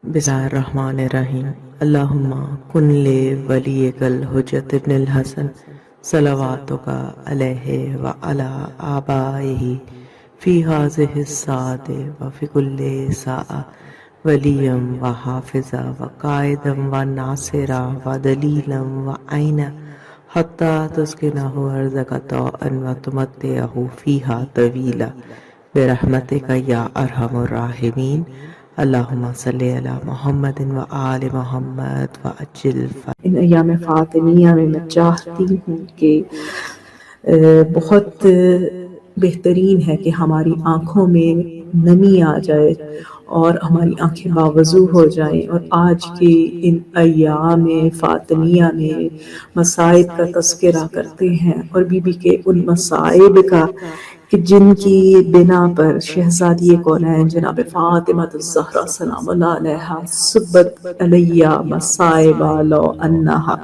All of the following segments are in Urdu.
بسم اللہ الرحمن الرحیم۔ اللہم کن لے ولیک الحجت ابن الحسن صلواتک علیہ وعلی آبائہ فی ہذہ الساعۃ وفی کل ساعۃ ولیا وحافظا وقائدا وناصرا ودلیلا وعینا حتی تسکنہ ارضک طوعا وتمتعہ فیہا طویلا برحمتک یا ارحم الراحمین۔ اللہم صلی علی محمد و آل محمد وعجل ان ایام فاطمیہ میں میں چاہتی ہوں کہ بہت بہترین ہے کہ ہماری آنکھوں میں نمی آ جائے اور ہماری آنکھیں باوضو ہو جائیں، اور آج کے ان ایام فاطمیہ میں مصائب کا تذکرہ کرتے ہیں، اور بی بی کے ان مصائب کا کہ جن کی بنا پر شہزادی کونین جناب فاطمہ الزہرا سلام اللہ علیہا سبت علیہ مصائب لو انہا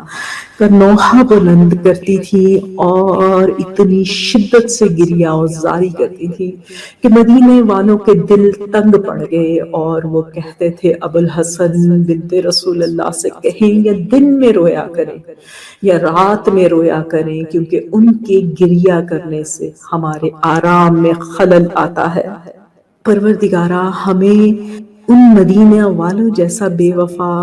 کا نوحہ بلند کرتی تھی اور اتنی شدت سے گریہ وزاری کرتی تھی کہ مدینے والوں کے دل تنگ پڑ گئے، اور وہ کہتے تھے ابو الحسن بنت رسول اللہ سے کہیں یا دن میں رویا کریں یا رات میں رویا کریں، کیونکہ ان کے گریہ کرنے سے ہمارے آرام میں خلل آتا ہے۔ پروردگارہ ہمیں ان مدینہ والوں جیسا بے وفا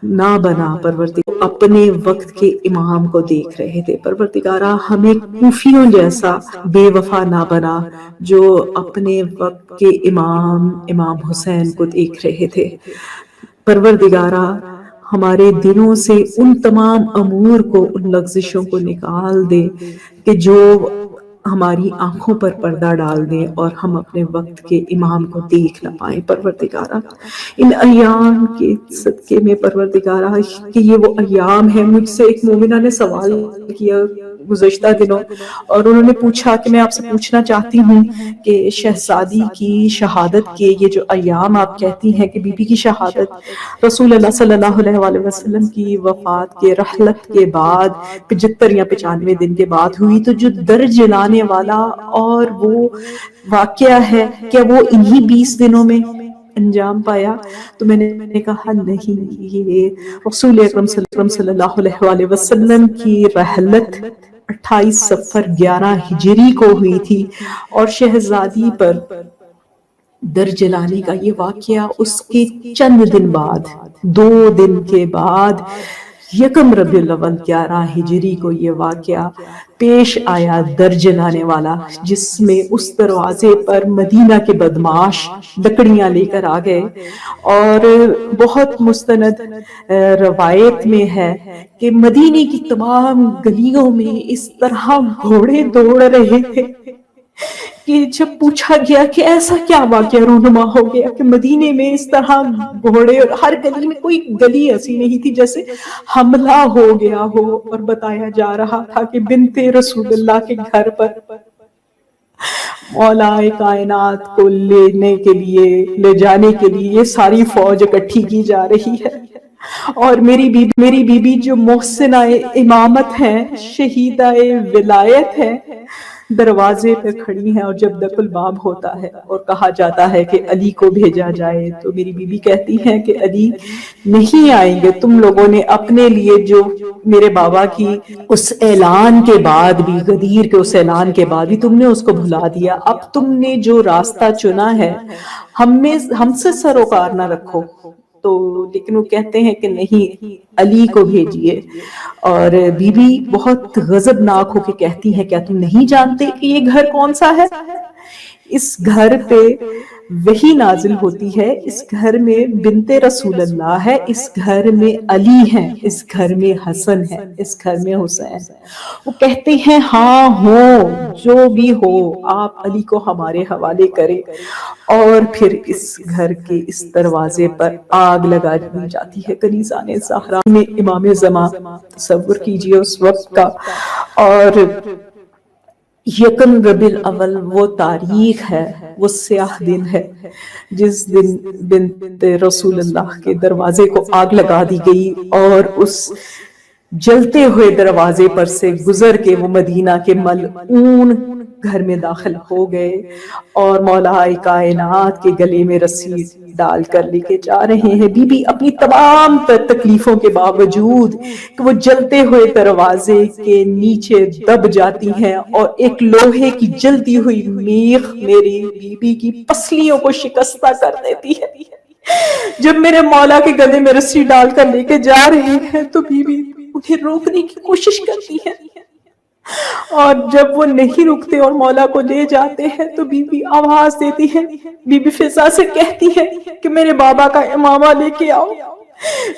نہ بنا، پروردگارہ اپنے وقت کے امام کو دیکھ رہے تھے، پروردگارہ ہمیں کوفیوں جیسا بے وفا نہ بنا جو اپنے وقت کے امام حسین کو دیکھ رہے تھے۔ پروردگارہ ہمارے دلوں سے ان تمام امور کو، ان لغزشوں کو نکال دے کہ جو ہماری آنکھوں پر پردہ ڈال دیں اور ہم اپنے وقت کے امام کو دیکھ نہ پائیں۔ پروردگارہ ان ایام کے صدقے میں پروردگارہ کہ یہ وہ ایام ہیں، مجھ سے ایک مومنہ نے سوال کیا گزشتہ دنوں، اور انہوں نے پوچھا کہ میں آپ سے پوچھنا چاہتی ہوں کہ شہزادی کی شہادت کے یہ جو ایام آپ کہتی ہیں کہ بی بی کی شہادت رسول اللہ صلی اللہ علیہ وآلہ وسلم کی وفات کے رحلت کے بعد 75 یا 95 دن کے بعد ہوئی، تو جو در جلانے والا اور وہ واقعہ ہے کیا وہ انہی 20 دنوں میں انجام پایا؟ تو میں نے کہا نہیں، یہ رسول اکرم صلی اللہ علیہ وآلہ وسلم کی رحلت 28 صفر 11 ہجری کو ہوئی تھی، اور شہزادی پر در جلانے کا یہ واقعہ اس کے چند دن بعد، 2 دن کے بعد، یکم ربیع الاول 11 ہجری کو یہ واقعہ پیش آیا، در جلانے والا، جس میں اس دروازے پر مدینہ کے بدمعاش لکڑیاں لے کر آ گئے، اور بہت مستند روایت میں ہے کہ مدینے کی تمام گلیوں میں اس طرح گھوڑے دوڑ رہے تھے کہ جب پوچھا گیا کہ ایسا کیا واقعہ رونما ہو گیا کہ مدینے میں اس طرح گھوڑے، اور ہر گلی میں کوئی گلی ایسی نہیں تھی جیسے حملہ ہو گیا ہو، اور بتایا جا رہا تھا کہ بنت رسول اللہ کے گھر پر مولا کائنات کو لے جانے کے لیے یہ ساری فوج اکٹھی کی جا رہی ہے، اور میری بیوی جو محسنہ امامت ہیں، شہیدہ ولایت ہے، دروازے پہ کھڑی ہیں، اور جب دق الباب ہوتا ہے اور کہا جاتا ہے کہ علی کو بھیجا جائے، تو میری بیوی کہتی ہیں کہ علی نہیں آئیں گے، تم لوگوں نے اپنے لیے جو میرے بابا کی اس اعلان کے بعد بھی، غدیر کے اس اعلان کے بعد بھی تم نے اس کو بھلا دیا، اب تم نے جو راستہ چنا ہے ہم سے سروکار نہ رکھو۔ تو لیکن وہ کہتے ہیں کہ نہیں، علی کو بھیجئے، اور بی بی بہت غضبناک ہو کے کہتی ہے کیا تم نہیں جانتے کہ یہ گھر کون سا ہے؟ اس گھر پہ وحی نازل ہوتی ہے، اس گھر میں بنت رسول اللہ ہے، اس گھر میں علی ہیں، اس گھر میں حسن ہے، اس گھر میں حسین۔ وہ کہتے ہیں ہاں ہو، جو بھی ہو آپ علی کو ہمارے حوالے کریں، اور پھر اس گھر کے اس دروازے پر آگ لگا دی جاتی ہے۔ کنیزان زہرا میں امام زمان، تصور کیجئے اس وقت کا، اور یکم ربیع الاول وہ تاریخ ہے، وہ سیاہ دن ہے جس دن بنت رسول اللہ کے دروازے کو آگ لگا دی گئی، اور اس جلتے ہوئے دروازے پر سے گزر کے وہ مدینہ کے ملعون گھر میں داخل ہو گئے اور مولا کائنات کے گلے میں رسی ڈال کر لے کے جا رہے ہیں۔ بی بی اپنی تمام تر تکلیفوں کے باوجود کہ وہ جلتے ہوئے دروازے کے نیچے دب جاتی ہیں اور ایک لوہے کی جلتی ہوئی میخ میری بی بی کی پسلیوں کو شکستہ کر دیتی ہے۔ جب میرے مولا کے گلے میں رسی ڈال کر لے کے جا رہے ہیں تو بی بی انہیں روکنے کی کوشش کرتی ہے، اور جب وہ نہیں رکتے اور مولا کو لے جاتے ہیں تو بی بی آواز دیتی ہے، بی بی فضا سے کہتی ہے کہ میرے بابا کا امامہ لے کے آؤ،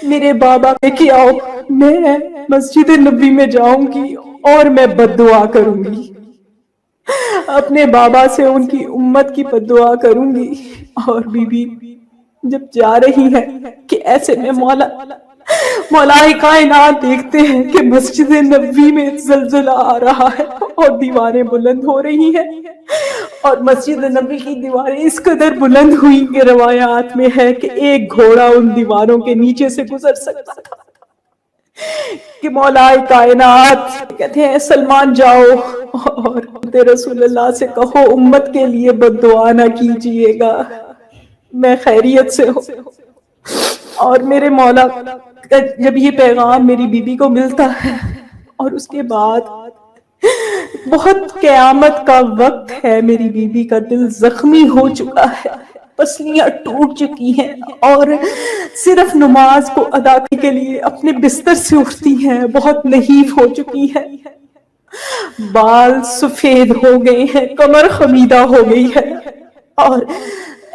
میرے بابا لے کے آؤ، میں مسجد نبوی میں جاؤں گی اور میں بد دعا کروں گی، اپنے بابا سے ان کی امت کی بد دعا کروں گی۔ اور بی بی جب جا رہی ہے کہ ایسے میں مولا کائنات دیکھتے ہیں کہ مسجد نبوی میں زلزلہ آ رہا ہے اور دیواریں بلند ہو رہی ہیں، اور مسجد نبوی کی دیواریں اس قدر بلند ہوئی کہ روایات میں ہے کہ ایک گھوڑا ان دیواروں کے نیچے سے گزر سکتا تھا، کہ مولا کائنات کہتے ہیں سلمان جاؤ اور رسول اللہ سے کہو امت کے لیے بد دعا نہ کیجیے گا، میں خیریت سے ہوں۔ اور میرے مولا جب یہ پیغام میری بی بی کو ملتا ہے اور اس کے بعد بہت قیامت کا وقت ہے، میری بی بی کا دل زخمی ہو چکا ہے، پسلیاں ٹوٹ چکی ہیں اور صرف نماز کو ادا کرنے کے لیے اپنے بستر سے اٹھتی ہیں، بہت نحیف ہو چکی ہے، بال سفید ہو گئے ہیں، کمر خمیدہ ہو گئی ہے، اور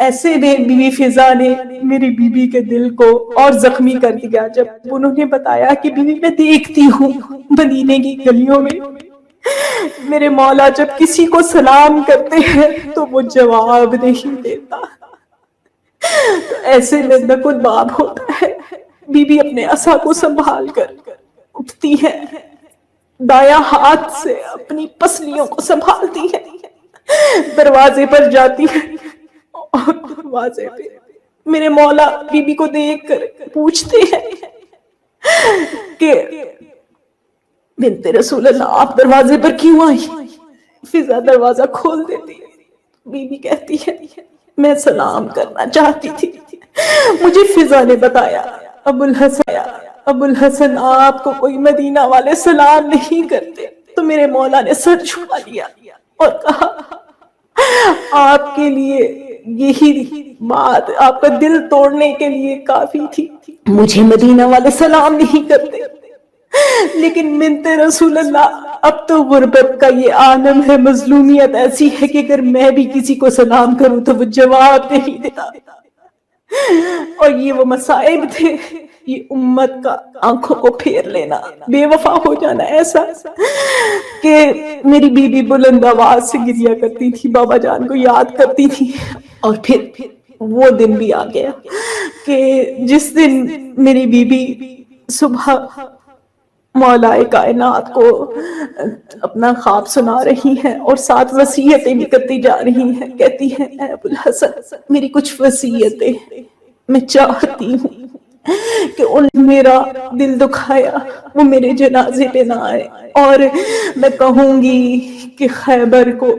ایسے میں بی بی فضا نے میری بی بی کے دل کو اور زخمی کر دیا جب انہوں نے بتایا کہ بی بی میں دیکھتی ہوں مدینے کی گلیوں میں میرے مولا جب کسی کو سلام کرتے ہیں تو وہ جواب نہیں دیتا، تو ایسے میں نقل باب ہوتا ہے۔ بی بی اپنے عصا کو سنبھال کر اٹھتی ہے، دایاں ہاتھ سے اپنی پسلیوں کو سنبھالتی ہے، دروازے پر جاتی ہے اور دروازے پہ میرے مولا بی بی کو دیکھ کر پوچھتے ہیں کہ بنت رسول اللہ آپ دروازے پر کیوں آئی؟ فضا دروازہ کھول دیتی ہے، بی بی کہتی ہے میں سلام کرنا چاہتی تھی، مجھے فضا نے بتایا ابو الحسن آپ کو کوئی مدینہ والے سلام نہیں کرتے، تو میرے مولا نے سر چھپا لیا اور کہا آپ کے لیے یہی بات آپ کا دل توڑنے کے لیے کافی تھی، مجھے مدینہ والے سلام نہیں کرتے، لیکن بنت رسول اللہ اب تو غربت کا یہ عالم ہے، مظلومیت ایسی ہے کہ اگر میں بھی کسی کو سلام کروں تو وہ جواب نہیں دیتا، اور یہ وہ مصائب تھے، یہ امت کا آنکھوں کو پھیر لینا، بے وفا ہو جانا ایسا کہ میری بی بی بلند آواز سے گریا کرتی تھی، بابا جان کو یاد کرتی تھی، اور پھر وہ دن بھی آ گیا کہ جس دن میری بی بی صبح مولا کائنات کو اپنا خواب سنا رہی ہیں اور ساتھ وصیتیں بھی کرتی جا رہی ہیں، کہتی ہیں اے ابو الحسن میری کچھ وصیتیں میں چاہتی ہوں کہ ان میرا دل دکھایا وہ میرے جنازے پہ نہ آئے، اور میں کہوں گی کہ خیبر کو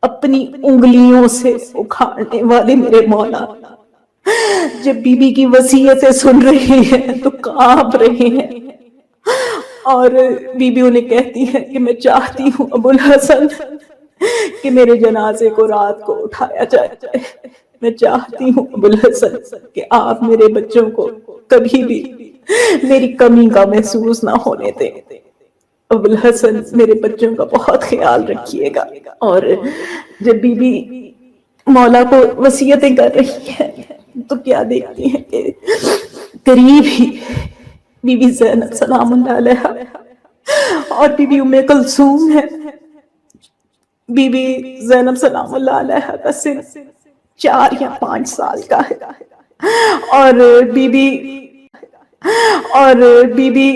اپنی انگلیوں سے اکھاڑنے والے میرے مولا جب بی بی کی وصیتیں سن رہے ہیں تو کانپ رہے ہیں، اور بی بی انہیں کہتی ہے کہ میں چاہتی ہوں ابو الحسن کہ میرے جنازے کو رات کو اٹھایا جائے، میں چاہتی ہوں ابو الحسن کہ آپ میرے بچوں کو کبھی بھی میری کمی کا محسوس نہ ہونے دیں، ابو الحسن میرے بچوں کا بہت خیال رکھیے گا۔ اور جب بی بی مولا کو وصیتیں کر رہی ہے تو کیا دیکھتی ہیں کہ قریب ہی بی بی زینب سلام اللہ علیہا اور بی بی ام کلثوم ہے، بی بی زینب سلام اللہ علیہا کا سن 4 یا 5 سال کا ہے، اور بی بی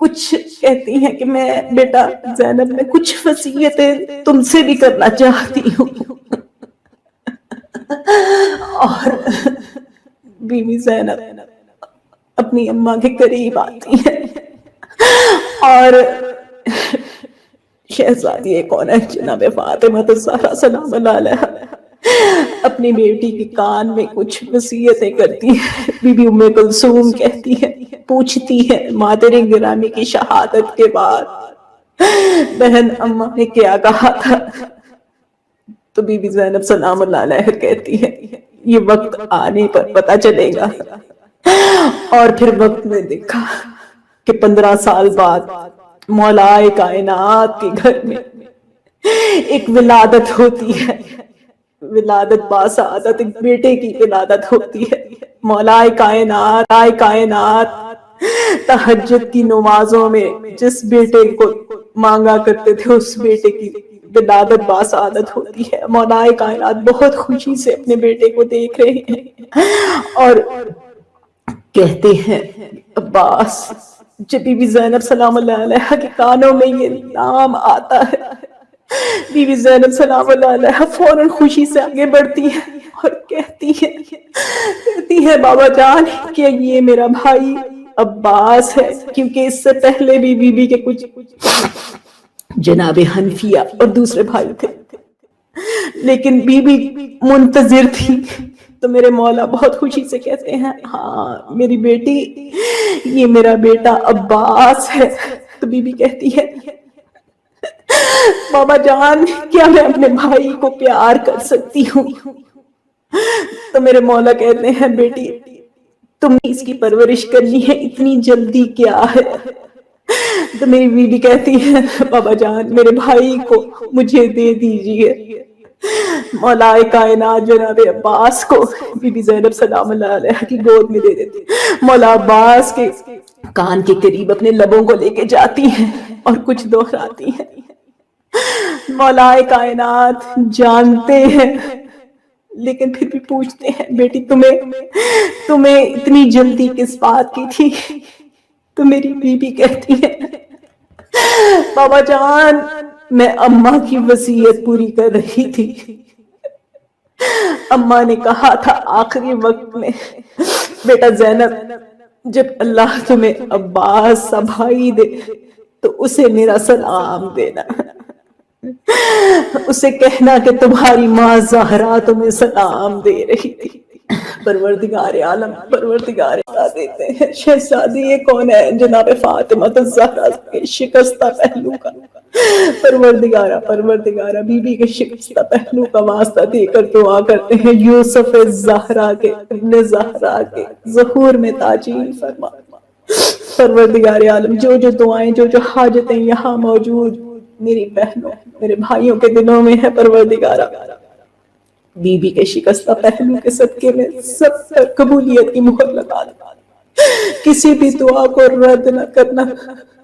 کچھ کہتی ہیں کہ میں بیٹا زینب میں کچھ وصیتیں تم سے بھی کرنا چاہتی ہوں، اور بی بی زینب اپنی اماں کے قریب آتی ہے اور شہزادی کون ہے جناب فاطمہ الزہرا سلام اللہ علیہا اپنی بیٹی کے کان میں کچھ وصیتیں کرتی ہے۔ بی بی ام کلثوم کہتی ہے، پوچھتی ہے مادر گرامی کی شہادت کے بعد بہن اماں نے کیا کہا تھا؟ تو بی بی زینب سلام اللہ علیہ کہتی ہے یہ وقت آنے پر پتہ چلے گا۔ اور پھر وقت نے دیکھا کہ 15 سال بعد مولائے کائنات کے گھر میں ایک ولادت ہوتی ہے، ولادت باسعادت، ایک بیٹے کی ولادت ہوتی ہے۔ مولائے کائنات تہجد کی نمازوں میں جس بیٹے کو مانگا کرتے تھے اس بیٹے کی ولادت باسعادت ہوتی ہے۔ مولائے کائنات بہت خوشی سے اپنے بیٹے کو دیکھ رہے ہیں اور کہتے ہیں عباس، جب بی بی زینب سلام اللہ علیہا کے کانوں میں یہ نام آتا ہے، بی بی زینب سلام اللہ علیہا فوراً خوشی سے آگے بڑھتی ہے اور کہتی ہے بابا جان کہ یہ میرا بھائی عباس ہے، کیونکہ اس سے پہلے بھی بی بی کے کچھ جناب حنفیہ اور دوسرے بھائی تھے، لیکن بی بی منتظر تھی۔ تو میرے مولا بہت خوشی سے کہتے ہیں ہاں میری بیٹی، یہ میرا بیٹا عباس ہے۔ تو بی بی کہتی ہے بابا جان کیا میں اپنے بھائی کو پیار کر سکتی ہوں؟ تو میرے مولا کہتے ہیں بیٹی تم نے اس کی پرورش کرنی ہے، اتنی جلدی کیا ہے؟ تو میری بیوی کہتی ہے بابا جان میرے بھائی کو مجھے دے دیجئے۔ مولائے کائنات جناب عباس کو بی بی زینب سلام اللہ علیہ کی گود میں دے دیتی، مولا عباس کے کان کے قریب اپنے لبوں کو لے کے جاتی ہیں اور کچھ دہراتی ہیں۔ مولائے کائنات جانتے ہیں لیکن پھر بھی پوچھتے ہیں بیٹی تمہیں اتنی جلدی کس بات کی تھی؟ تو میری بیوی کہتی ہے بابا جان میں اماں کی وصیت پوری کر رہی تھی۔ اماں نے کہا تھا آخری وقت میں بیٹا زینب جب اللہ تمہیں عباس سا بھائی دے تو اسے میرا سلام دینا، اسے کہنا کہ تمہاری ماں زہرا تمہیں سلام دے رہی تھی۔ پروردگار عالم پروردگار دیتے ہیں شہزادی یہ کون ہے جناب فاطمہ الزہرا کے شکستہ پہلو کا پروردگارہ بی بی کے شکستہ پہلو کا واسطہ دے کر دعا کرتے ہیں یوسف زہرا کے ابن زہرا کے ظہور میں تاجیل فرما۔ پروردگار عالم جو دعائیں جو حاجتیں یہاں موجود میری بہنوں میرے بھائیوں کے دلوں میں ہے، پروردگارہ بی بی کے شکستہ پہلو کے صدقے میں سب پر قبولیت کی مہر لگا دے، کسی بھی دعا کو رد نہ کرنا۔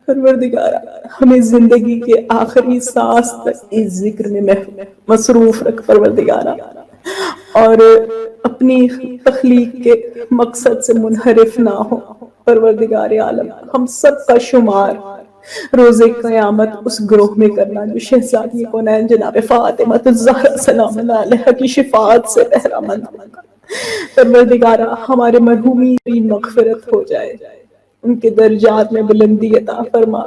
پروردگارہ ہمیں زندگی کے آخری سانس تک اس ذکر میں مصروف رکھ پروردگارہ، اور اپنی تخلیق کے مقصد سے منحرف نہ ہو پروردگار عالم۔ ہم سب کا شمار روز قیامت اس گروہ میں کرنا جو شہزادی کونین جناب فاطمہ الزہرا سلام اللہ علیہ کی شفاعت سے بہرہ مند ہوگا۔ پروردگارہ ہمارے مرحومین کی مغفرت ہو جائے، ان کے درجات میں بلندی عطا فرما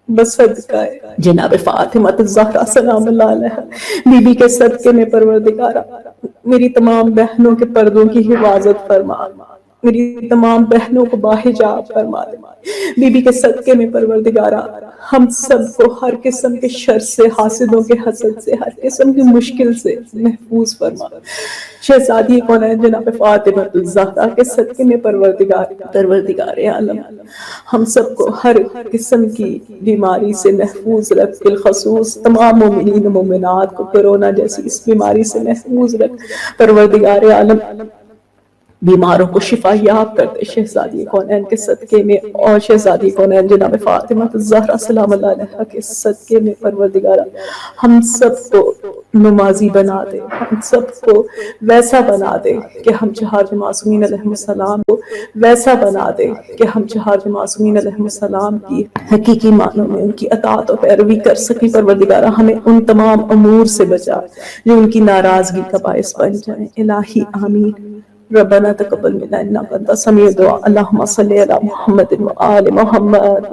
بس صدقہ جناب فاطمہ الزہرا سلام اللہ علیہ بی بی کے صدقے میں پروردگارہ میری تمام بہنوں کے پردوں کی حفاظت فرما، میری تمام بہنوں کو باحجاب فرما دے، بی بی کے صدقے میں پروردگارہ ہم سب کو ہر قسم کے شر سے، حاسدوں کے حسد سے، ہر قسم کی مشکل سے محفوظ فرما۔ شہزادی کونین جناب فاطمہ الزہرا کے صدقے میں پروردگار عالم ہم سب کو ہر قسم کی بیماری سے محفوظ رکھ، بالخصوص تمام مومنین و مومنات کو کورونا جیسی اس بیماری سے محفوظ رکھ پروردگار عالم، بیماروں کو شفا یاب کر دے شہزادی کونین کے صدقے میں، اور شہزادی کونین جناب فاطمہ الزہرا سلام اللہ علیہ کے صدقے میں پروردگارہ ہم سب کو نمازی بنا دے، ہم سب کو ویسا بنا دے کہ ہم چہار معصومین علیہ السلام کو ویسا بنا دے کہ ہم چہار معصومین علیہ السلام کی حقیقی معنوں میں ان کی اطاعت و پیروی کر سکیں۔ پروردگارہ ہمیں ان تمام امور سے بچا جو ان کی ناراضگی کا باعث بن جائیں، الہی آمین۔ ربنا تقبل منا انك انت السميع الدعاء اللهم صل على محمد وآل محمد